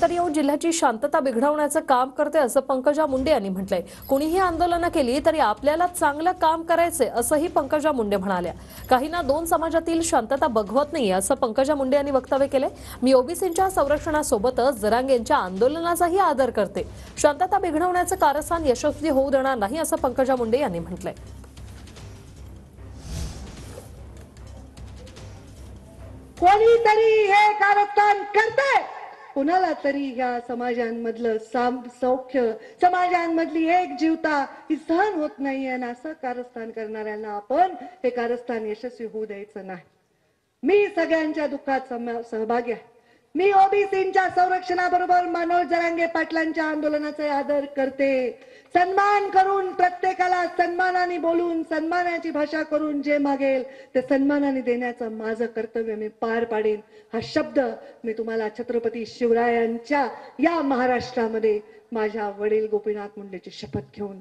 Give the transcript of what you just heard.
सरकार येऊन जिल्ह्याची शांतता बिघडवण्याचं काम करते असं पंकजा मुंडे यांनी म्हटलंय। कोणीही आंदोलन केली तरी आपल्याला चांगलं काम करायचे असंही पंकजा मुंडे म्हणाल्या। काहींना दोन समाजातील शांतता बघवत नाही असं पंकजा मुंडे यांनी वक्तव्य केले। मी ओबीसींच्या संरक्षणासोबतच जरांगेंच्या आंदोलनाचाही आदर करते। शांतता बिघडवण्याचं कारस्थान यशस्वी होऊ देणार नाही असं पंकजा मुंडे यांनी म्हटलंय। कोणीतरी हे कारस्थान करते, कुणाला तरी ह्या समाजांमधलं सौख्य, समाजांमधली एकजीवता ही सहन होत नाही आणि असं कारस्थान करणाऱ्यांना आपण हे कारस्थान यशस्वी होऊ द्यायचं नाही। मी सगळ्यांच्या दुःखात सहभागी आहे। मी ओबीसींच्या संरक्षणाबरोबर मनोज जरांगे पाटलांच्या आंदोलनाचा आदर करते। सन्मान करून, प्रत्येकाला सन्मानाने बोलून, सन्मानाची भाषा करून जे मागेल ते सन्मानाने देण्याचं माझं कर्तव्य मी पार पाडेन। हा शब्द मी तुम्हाला छत्रपती शिवरायांच्या या महाराष्ट्रामध्ये माझ्या वडील गोपीनाथ मुंडेची शपथ घेऊन